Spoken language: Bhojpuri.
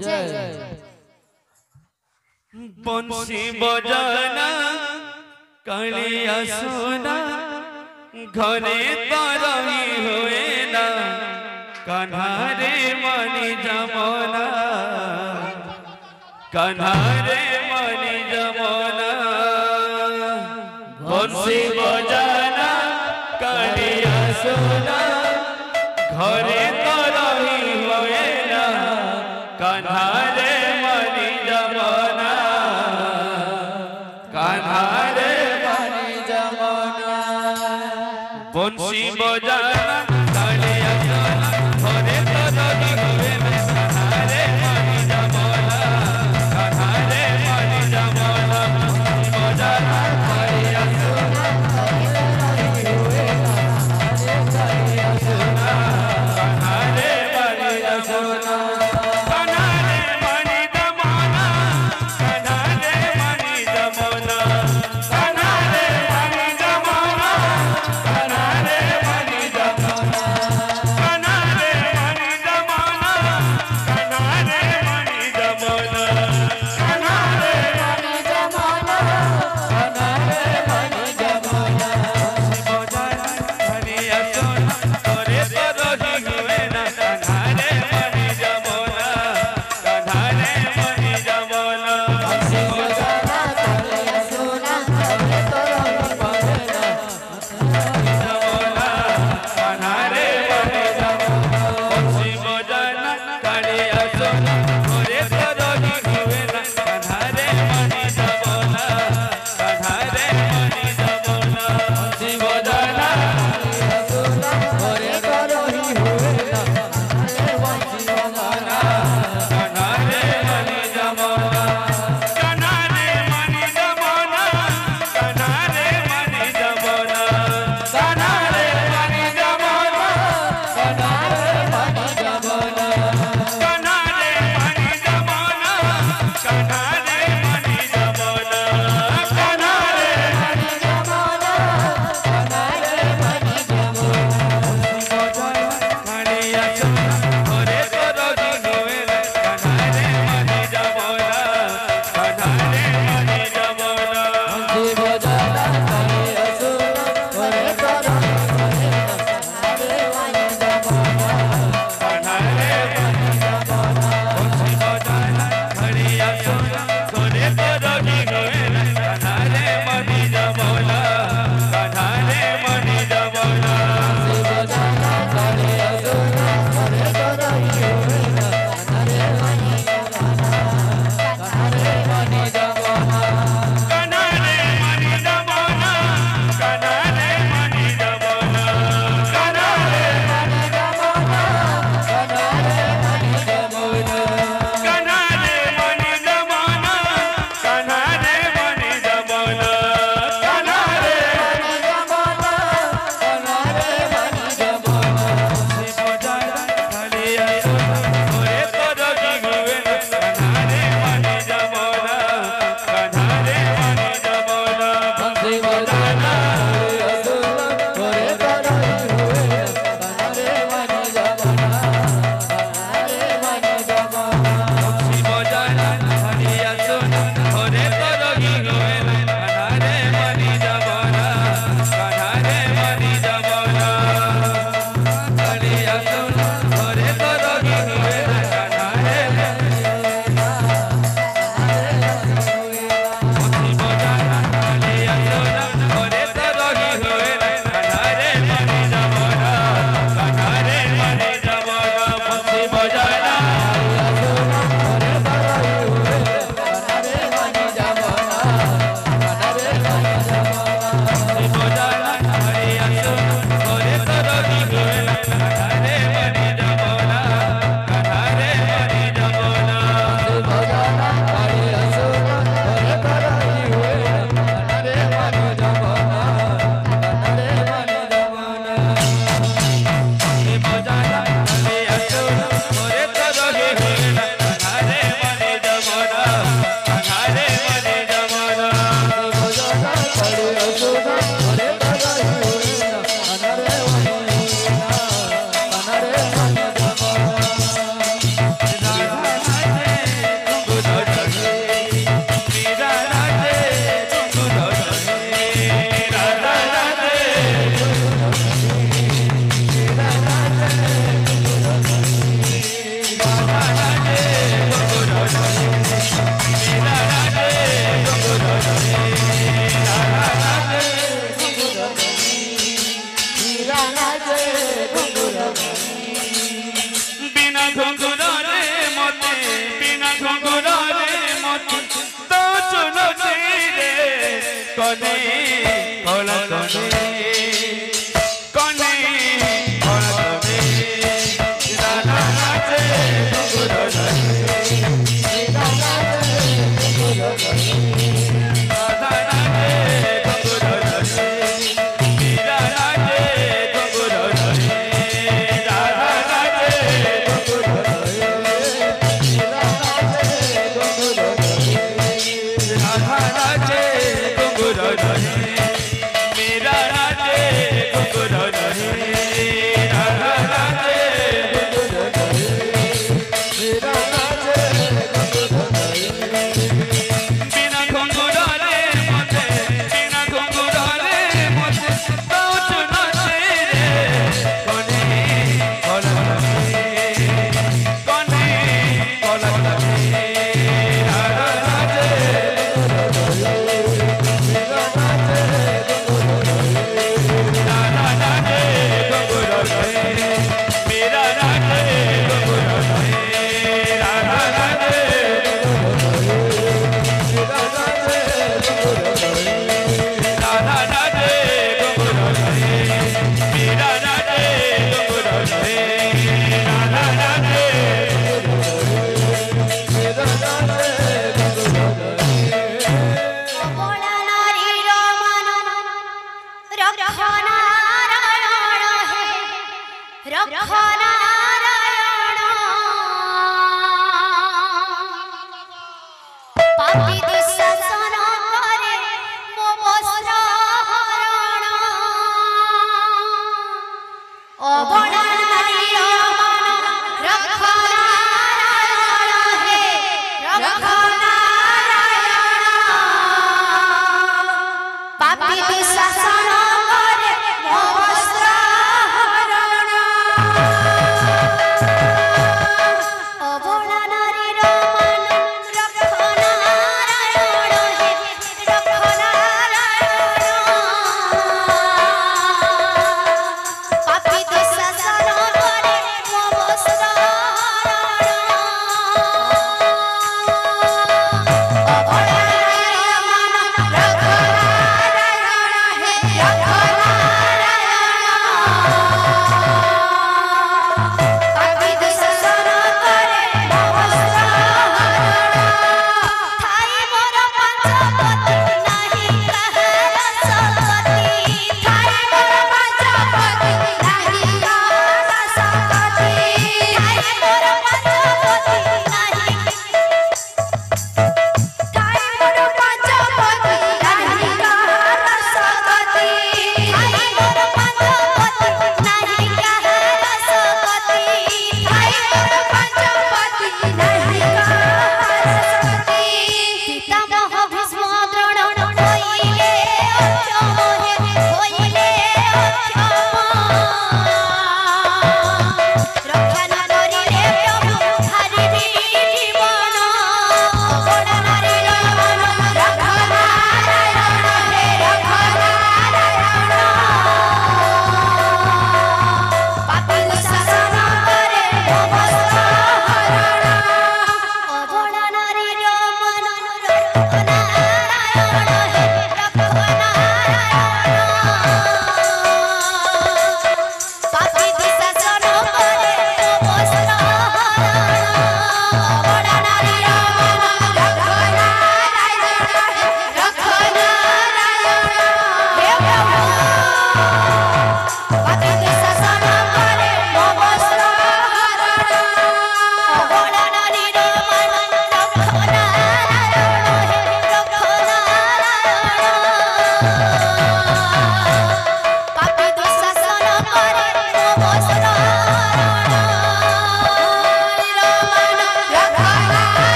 जय बंसी बजाना कालिया सोना घरे तरही हुए ना कन्हारे मणि जमना कन्हारे मणि जमना बंसी बजाना कालिया सोना घरे तरही हुए ना कन्हारे मणि जमना कन्हारे मणि जमना बंसी बजाना कालिया सोना घरे तरही हुए ना कन्हारे मणि जमना कन्हारे मणि जमना बजाना कालिया सोना कालिया सोना कन्हारे मणि जमना कन्हारे मणि जमना कन्हारे मणि जमना कन्हारे मणि जमना कन्हारे मणि जमना कन्हारे मणि जमना कन्हारे मणि जमना कन्हारे मणि जमना कन्हारे मणि जमना बजाना कालिया सोना घरे तरही हुए ना कन्हारे मणि जमना कन्हारे मणि जमना बजाना कालिया सोना घरे तरही हुए ना जमना कन्हारे मणि जमना बंसी बजाना कालिया सोना घरे तरही हुए ना कन्हारे मणि जमना कन्हारे मणि जमना बंसी बजाना कालिया सोना घरे तरही हुए ना कन्हारे मणि जमना कन्हारे मणि जमना कन्हारे मणि जमना कन्हारे मणि जमना कन्हारे मणि जमना कन्हारे मणि जमना कन्हारे मणि जमना कन्हारे मणि जमना कन्हारे मणि जमना कालिया सोना घरे तरही हुए ना कन्हारे मणि जमना कन्हारे मणि जमना बंसी बजाना कालिया सोना घरे तरही हुए ना कन्हारे मणि जमना बंसी बजाना कालिया सोना घरे तरही हुए ना कन्हारे मणि जमना कन्हारे मणि जमना बजाना कालिया सोना घरे বনে ফল তোলে